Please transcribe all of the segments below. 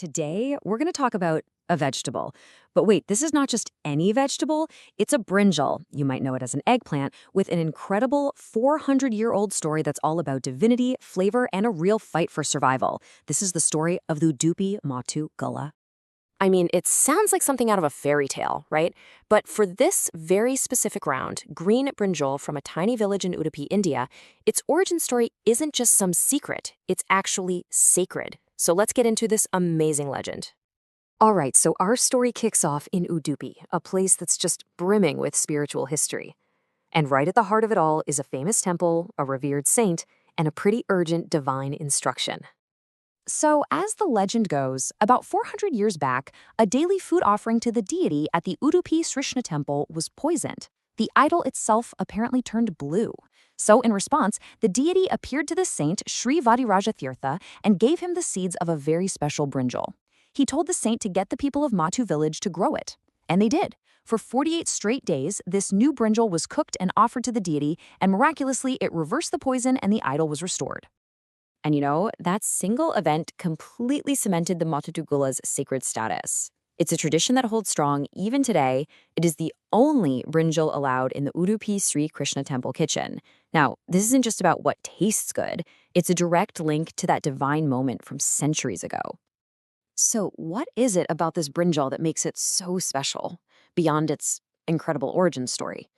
Today, we're going to talk about a vegetable. But wait, this is not just any vegetable. It's a brinjal, you might know it as an eggplant, with an incredible 400-year-old story that's all about divinity, flavor, and a real fight for survival. This is the story of the Udupi Mattu Gulla. I mean, it sounds like something out of a fairy tale, right? But for this very specific round, green brinjal from a tiny village in Udupi, India, its origin story isn't just some secret, it's actually sacred. So let's get into this amazing legend. All right, so our story kicks off in Udupi, a place that's just brimming with spiritual history. And right at the heart of it all is a famous temple, a revered saint, and a pretty urgent divine instruction. So, as the legend goes, about 400 years back, a daily food offering to the deity at the Udupi Srishna temple was poisoned. The idol itself apparently turned blue. So, in response, the deity appeared to the saint Sri Vadiraja Tirtha and gave him the seeds of a very special brinjal. He told the saint to get the people of Mattu village to grow it. And they did. For 48 straight days, this new brinjal was cooked and offered to the deity, and miraculously, it reversed the poison and the idol was restored. And you know, that single event completely cemented the Mattu Gulla's sacred status. It's a tradition that holds strong even today. It is the only brinjal allowed in the Udupi Sri Krishna temple kitchen. Now, this isn't just about what tastes good. It's a direct link to that divine moment from centuries ago. So what is it about this brinjal that makes it so special, beyond its incredible origin story?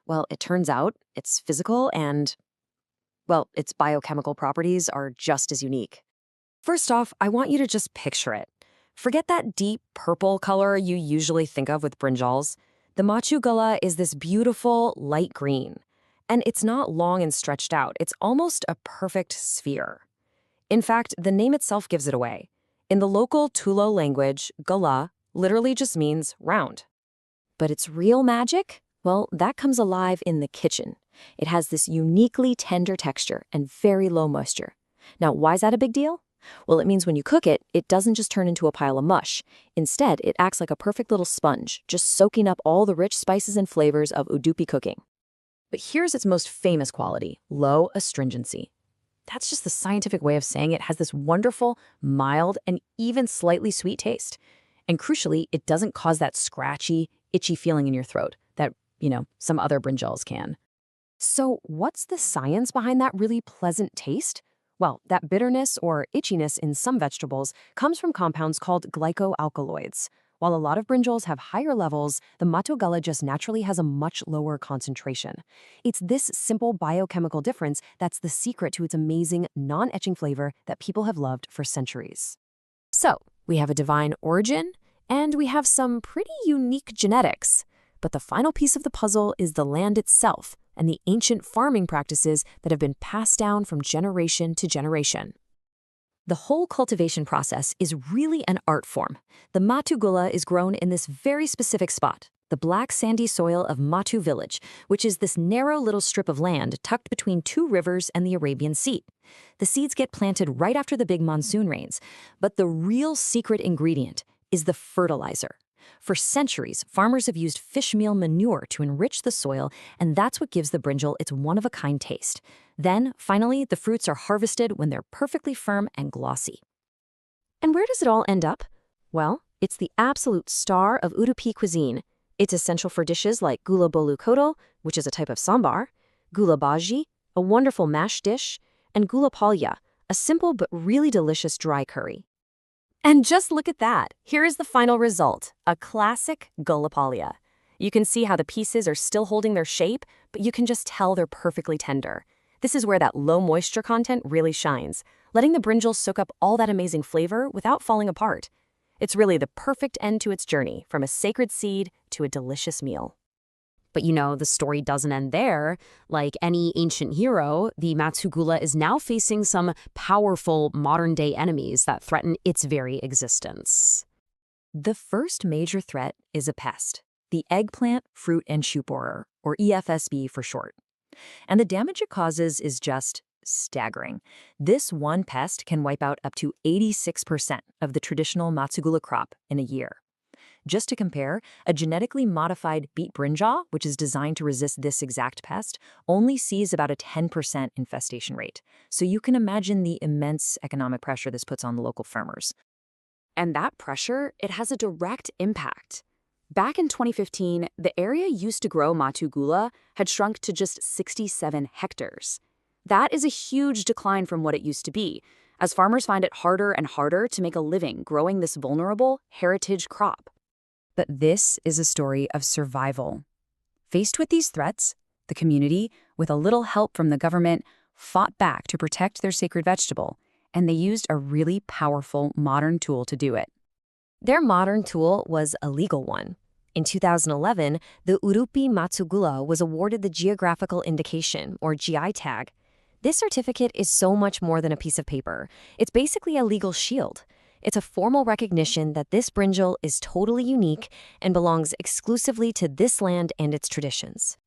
Well, it turns out it's physical and its biochemical properties are just as unique. First off, I want you to just picture it. Forget that deep purple color you usually think of with brinjals. The Mattu Gulla is this beautiful light green. And it's not long and stretched out. It's almost a perfect sphere. In fact, the name itself gives it away. In the local Tulo language, Gulla literally just means round. But its real magic? Well, that comes alive in the kitchen. It has this uniquely tender texture and very low moisture. Now, why is that a big deal? Well, it means when you cook it, it doesn't just turn into a pile of mush. Instead, it acts like a perfect little sponge, just soaking up all the rich spices and flavors of Udupi cooking. But here's its most famous quality, low astringency. That's just the scientific way of saying it has this wonderful, mild, and even slightly sweet taste. And crucially, it doesn't cause that scratchy, itchy feeling in your throat that, some other brinjals can. So what's the science behind that really pleasant taste? Well, that bitterness or itchiness in some vegetables comes from compounds called glycoalkaloids. While a lot of brinjals have higher levels, the Mattu Gulla just naturally has a much lower concentration. It's this simple biochemical difference that's the secret to its amazing, non-etching flavor that people have loved for centuries. So, we have a divine origin, and we have some pretty unique genetics. But the final piece of the puzzle is the land itself and the ancient farming practices that have been passed down from generation to generation. The whole cultivation process is really an art form. The Mattu Gulla is grown in this very specific spot, the black sandy soil of Mattu village, which is this narrow little strip of land tucked between two rivers and the Arabian Sea. The seeds get planted right after the big monsoon rains, but the real secret ingredient is the fertilizer. For centuries, farmers have used fish meal manure to enrich the soil, and that's what gives the brinjal its one-of-a-kind taste. Then, finally, the fruits are harvested when they're perfectly firm and glossy. And where does it all end up? Well, it's the absolute star of Udupi cuisine. It's essential for dishes like gula bolu kodo, which is a type of sambar, gula bhaji, a wonderful mash dish, and gula palya, a simple but really delicious dry curry. And just look at that. Here is the final result, a classic gula palya. You can see how the pieces are still holding their shape, but you can just tell they're perfectly tender. This is where that low moisture content really shines, letting the brinjal soak up all that amazing flavor without falling apart. It's really the perfect end to its journey, from a sacred seed to a delicious meal. But the story doesn't end there. Like any ancient hero, the Mattu Gulla is now facing some powerful modern-day enemies that threaten its very existence. The first major threat is a pest, the eggplant fruit and shoot borer, or EFSB for short. And the damage it causes is just staggering. This one pest can wipe out up to 86% of the traditional Mattu Gulla crop in a year. Just to compare, a genetically modified beet brinjal, which is designed to resist this exact pest, only sees about a 10% infestation rate. So you can imagine the immense economic pressure this puts on the local farmers. And that pressure, it has a direct impact. Back in 2015, the area used to grow Mattu Gulla had shrunk to just 67 hectares. That is a huge decline from what it used to be, as farmers find it harder and harder to make a living growing this vulnerable heritage crop. But this is a story of survival. Faced with these threats, the community, with a little help from the government, fought back to protect their sacred vegetable, and they used a really powerful modern tool to do it. Their modern tool was a legal one. In 2011, the Udupi Mattu Gulla was awarded the Geographical Indication, or GI tag. This certificate is so much more than a piece of paper. It's basically a legal shield. It's a formal recognition that this brinjal is totally unique and belongs exclusively to this land and its traditions.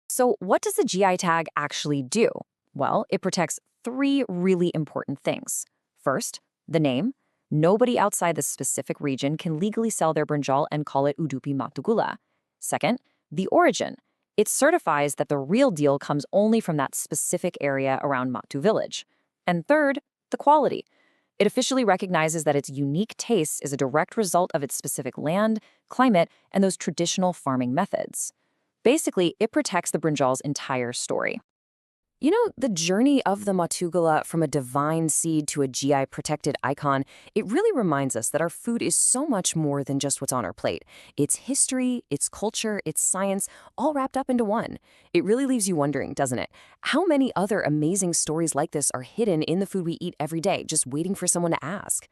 So what does the GI tag actually do? Well, it protects 3 really important things. First, the name. Nobody outside the specific region can legally sell their brinjal and call it Udupi Mattu Gulla. Second, the origin. It certifies that the real deal comes only from that specific area around Mattu village. And third, the quality. It officially recognizes that its unique taste is a direct result of its specific land, climate, and those traditional farming methods. Basically, it protects the brinjal's entire story. You know, the journey of the Mattu Gulla from a divine seed to a GI-protected icon, it really reminds us that our food is so much more than just what's on our plate. It's history, it's culture, it's science, all wrapped up into one. It really leaves you wondering, doesn't it? How many other amazing stories like this are hidden in the food we eat every day, just waiting for someone to ask?